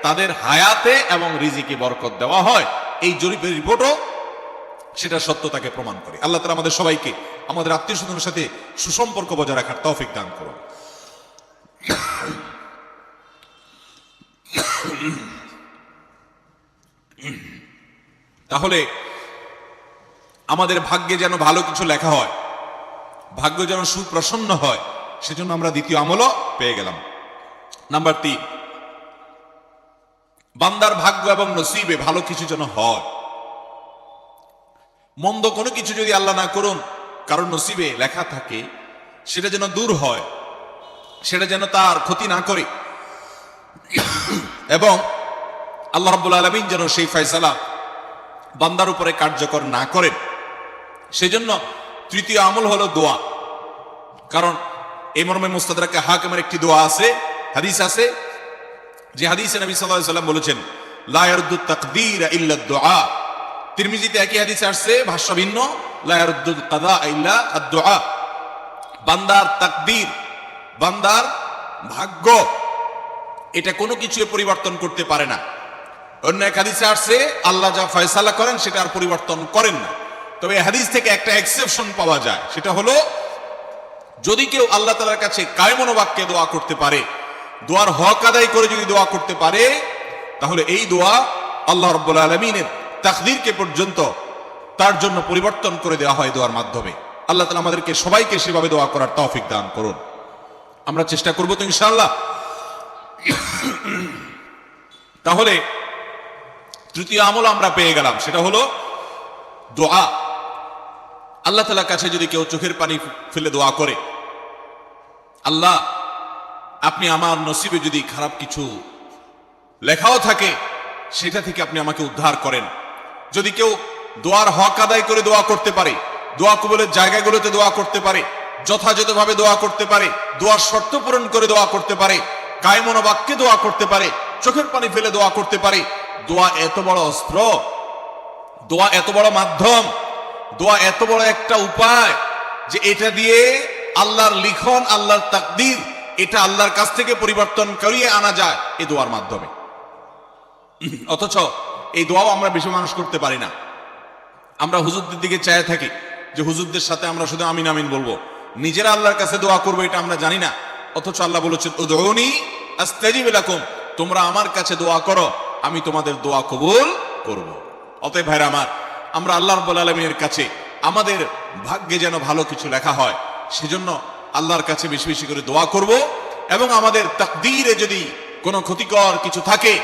তাদের হায়াতে এবং রিজিকে বরকত দেওয়া হয়। এই জরিপের রিপোর্টও সেটা সত্যতাকে প্রমাণ করে। আল্লাহ তাআলা আমাদের সবাইকে আমাদের আত্মীয় স্বজনের সাথে সুসম্পর্ক বজায় রাখার তৌফিক দান করুন। তাহলে আমাদের ভাগ্যে যেন ভালো কিছু লেখা হয়, ভাগ্য যেন সুপ্রসন্ন হয়, সেজন্য আমরা দ্বিতীয় আমলও পেয়ে গেলাম। নাম্বার 3, বান্দার ভাগ্য এবং নসিবে ভালো কিছু যেন হয়। মন্দ কোনো কিছু যদি আল্লাহ না করুন কারণ নসিবে লেখা থাকে, সেটা যেন দূর হয়, সেটা যেন তার ক্ষতি না করে, এবং আল্লাহ রাব্বুল আলামিন যেন সেই ফয়সালা বান্দার উপরে কার্যকর না করেন। সেজন্য তৃতীয় আমল হলো দোয়া। কারণ এই মর্মে মুস্তাদরাকে হাকিমের একটি দোয়া আছে, হাদিস আছে, যে হাদিসে নবী সাল্লাল্লাহু আলাইহি ওয়াসাল্লাম বলেছেন, লা ইয়ারুদ্দু তাকদীর ইল্লা দুআ। তিরমিজিতে একই হাদিস আসছে, ভাষ্য ভিন্ন, লা ইয়ারুদ্দু কাদা ইল্লা আদ-দুআ। বান্দার তাকদীর, বান্দার ভাগ্য, এটা কোনো কিছু পরিবর্তন করতে পারে না। অন্য এক হাদিসে আসছে, আল্লাহ যা ফয়সালা করেন সেটা আর পরিবর্তন করেন না। তবে এই হাদিস থেকে একটা এক্সেপশন পাওয়া যায়, সেটা হলো যদি কেউ আল্লাহ তাআলার কাছে কায়মন বাক্যে দোয়া করতে পারে, দোয়ার হক আদায় করে যদি দোয়া করতে পারে, তাহলে এই দোয়া আল্লাহ রাব্বুল আলামিনের তাকদীরকে পর্যন্ত তার জন্য পরিবর্তন করে দেওয়া হয় দোয়ার মাধ্যমে। আল্লাহ তাআলা আমাদেরকে সবাইকে সেভাবে দোয়া করার তৌফিক দান করুন। আমরা চেষ্টা করব তো ইনশাআল্লাহ। তাহলে তৃতীয় আমল আমরা পেয়ে গেলাম, সেটা হলো দোয়া। আল্লাহ তাআলার কাছে যদি কেউ চোখের পানি ফেলে দোয়া করে, আল্লাহ আপনি আমার নসিবে যদি খারাপ কিছু লেখাও থাকে সেটা থেকে আপনি আমাকে উদ্ধার করেন। যদি কেউ দোয়ার হক আদায় করে দোয়া করতে পারে, দোয়া কবুলের জায়গাগুলোতে দোয়া করতে পারে, যথাযথভাবে দোয়া করতে পারে, দোয়ার শর্ত পূরণ করে দোয়া করতে পারে, কায়মন বাক্যে দোয়া করতে পারে, চোখের পানি ফেলে দোয়া করতে পারে, দোয়া এত বড় অস্ত্র, দোয়া এত বড় মাধ্যম, দোয়া এত বড় একটা উপায় যে এটা দিয়ে আল্লাহর লিখন, আল্লাহর তাকদীর, এটা আল্লাহর কাছ থেকে পরিবর্তন করিয়ে আনা যায় এই দোয়ার মাধ্যমে। অথচ এই দোয়াও আমরা বেশি মানুষ করতে পারি না। আমরা হুজুরদের দিকে চায় থাকি যে হুজুরদের সাথে আমরা শুধু আমিন আমিন বলবো, নিজেরা আল্লাহর কাছে দোয়া করবো এটা আমরা জানি না। অথচ আল্লাহ বলেছেন উদউনি আস্তাজিব লাকুম, তোমরা আমার কাছে দোয়া করো, আমি তোমাদের দোয়া কবুল করব। অতএব ভাইরা আমার, আমরা আল্লাহ রাব্বুল আলামিনের কাছে আমাদের ভাগ্যে যেন ভালো কিছু লেখা হয় সেজন্য আল্লাহর কাছে বেশি বেশি করে দোয়া করব, এবং আমাদের তাকদীরে যদি কোনো ক্ষতিকর কিছু থাকে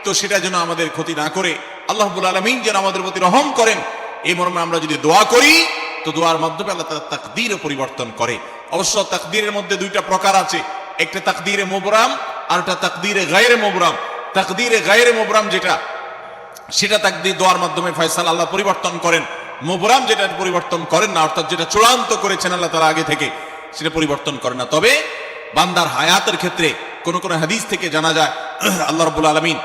তো সেটা যেন আমাদের ক্ষতি না করে আল্লাহ রাব্বুল আলামিন যেন আমাদের প্রতি রহম করেন, এই মর্মে আমরা যদি দোয়া করি তো দোয়ার মাধ্যমে আল্লাহ তাআলা তাকদীরও পরিবর্তন করে। অবশ্য তাকদীরের মধ্যে দুইটা প্রকার আছে, একটা তাকদীরে মুবরাম আর একটা তাকদীরে গায়রে মুবরাম। তাকদীরে গায়রে মুবরাম যেটা, সেটা তাকদীর দোয়ার মাধ্যমে ফয়সালা আল্লাহ পরিবর্তন করেন। মুবরাম যেটা পরিবর্তন করেন না, অর্থাৎ যেটা চূড়ান্ত করেছেন আল্লাহ তাআলা আগে থেকে, সেটা পরিবর্তন করেন না। তবে বান্দার হায়াতের ক্ষেত্রে কোন কোন হাদিস থেকে জানা যায় আল্লাহ রাব্বুল আলামিন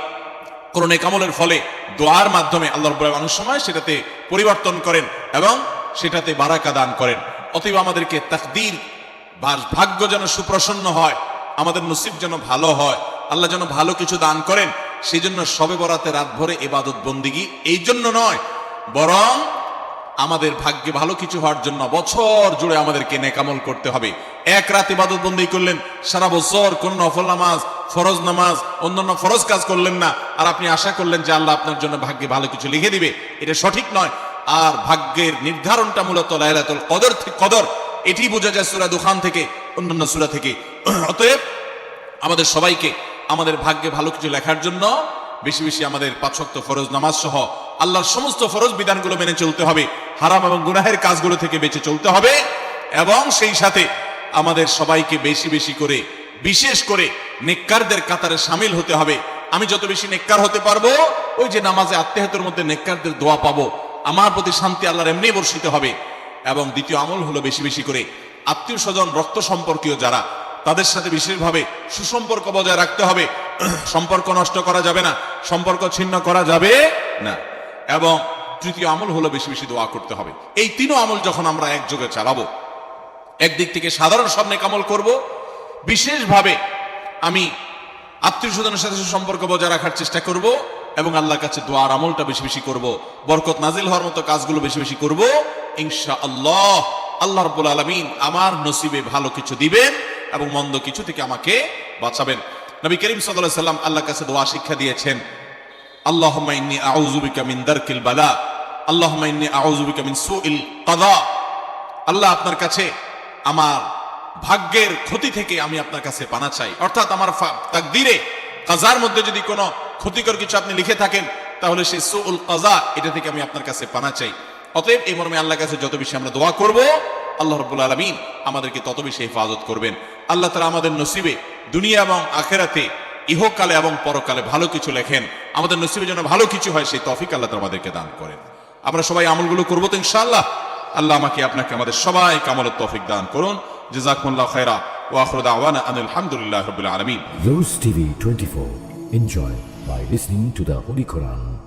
কোন নেক আমলের ফলে দোয়ার মাধ্যমে আল্লাহ রাব্বুল আলামিন অনেক সময় সেটাতে পরিবর্তন করেন এবং সেটাতে বারাকা দান করেন। অতএব আমাদেরকে তাকদীর ভাগ্য যেন সুপ্রসন্ন হয়, আমাদের নসিব যেন ভালো হয়, আল্লাহ যেন ভালো কিছু দান করেন, সেই জন্য শবে বরাতে রাত ভরে ইবাদত বন্দিগি এই জন্য নয়, বরং আমাদের ভাগ্যে ভালো কিছু হওয়ার জন্য বছর জুড়ে আমাদেরকে নেক আমল করতে হবে। এক রাত ইবাদত বন্দি করলেন, সারা বছর কোন নফল নামাজ, ফরজ নামাজ, অন্যান্য ফরজ কাজ করলেন না, আর আপনি আশা করলেন যে আল্লাহ আপনার জন্য ভাগ্যে ভালো কিছু লিখে দিবে, এটা সঠিক নয়। আর ভাগ্যের নির্ধারণটা মূলত লাইলাতুল কদর, এটি বোঝা যায় সূরা দুখান থেকে, অন্যান্য সূরা থেকে। অতএব আমাদের সবাইকে আমাদের ভাগ্যে ভালো কিছু লেখার জন্য বেশি বেশি আমাদের 5 ওয়াক্ত ফরজ নামাজ সহ আল্লাহর সমস্ত ফরজ বিধানগুলো মেনে চলতে হবে, হারাম এবং গুনাহের কাজগুলো থেকে বেঁচে চলতে হবে, এবং সেই সাথে আমাদের সবাইকে বেশি বেশি করে, বিশেষ করে নেককারদের কাতারে শামিল হতে হবে। আমি যত বেশি নেককার হতে পারবো, ওই যে নামাজে আত্মীয়তার মধ্যে নেককারদের দোয়া পাবো, আমার প্রতি শান্তি আল্লাহর এমনি বর্ষিত হবে। এবং দ্বিতীয় আমল হলো বেশি বেশি করে আত্মীয় স্বজন, রক্ত সম্পর্কীয় যারা, তাদের সাথে বিশেষভাবে সুসম্পর্ক বজায় রাখতে হবে। সম্পর্ক নষ্ট করা যাবে না, সম্পর্ক ছিন্ন করা যাবে না। এবং তৃতীয় আমল হলো বেশি বেশি দোয়া করতে হবে। এই তিনও আমল যখন আমরা একযোগে চালাবো, একদিক থেকে সাধারণ সব নেক আমল করব, বিশেষভাবে আমি আত্মীয় স্বজনের সাথে সুসম্পর্ক বজায় রাখার চেষ্টা করব, এবং আল্লাহর কাছে দোয়ার আমলটা বেশি বেশি করব, বরকত নাজিল হওয়ার মতো কাজগুলো বেশি বেশি করব। ইনশাআল্লাহ আল্লাহ রাব্বুল আলামিন আমার নসিবে ভালো কিছু দিবেন এবং মন্দ কিছু থেকে আমাকে বাঁচাবেন। নবী করিম সাল্লাল্লাহু আলাইহি সাল্লাম আল্লাহর কাছে দোয়া শিক্ষা দিয়েছেন, আল্লাহুম্মা ইন্নী আউযু বিকা মিন দারকিল বালা, আল্লাহুম্মা ইন্নী আউযু বিকা মিন সুইল কাদা। আল্লাহ, আপনার কাছে আমার ভাগ্যের ক্ষতি থেকে আমি আপনার কাছে পানা চাই। অর্থাৎ আমার তাকদীরে কাজার মধ্যে যদি কোনো ক্ষতিকর কিছু আপনি লিখে থাকেন, তাহলে সেই সুউল কাজা, এটা থেকে আমি আপনার কাছে পানা চাই। অতএব এই মর্মে আল্লাহর কাছে যত বেশি আমরা দোয়া করব, আল্লাহ রাব্বুল আলামিন আমাদেরকে তত বেশি হেফাজত করবেন। আল্লাহ তাআলা আমাদের নসিবে দুনিয়া এবং আখিরাতে, ইহকালে এবং পরকালে ভালো কিছু লেখেন, আমাদের নসিবে যেন ভালো কিছু হয় সেই তৌফিক আল্লাহ তাআলা আমাদেরকে দান করেন। আমরা সবাই আমলগুলো করব তো ইনশাআল্লাহ। আল্লাহ আমাকে আপনাকে আমাদের সবাই আমলের তৌফিক দান করুন। জাযাকুমুল্লাহু খায়রা ওয়া আখিরু দাওয়ানা আনিল হামদুলিল্লাহি রাব্বিল আলামিন। Rose TV 24. Enjoy by listening to the Holy Quran.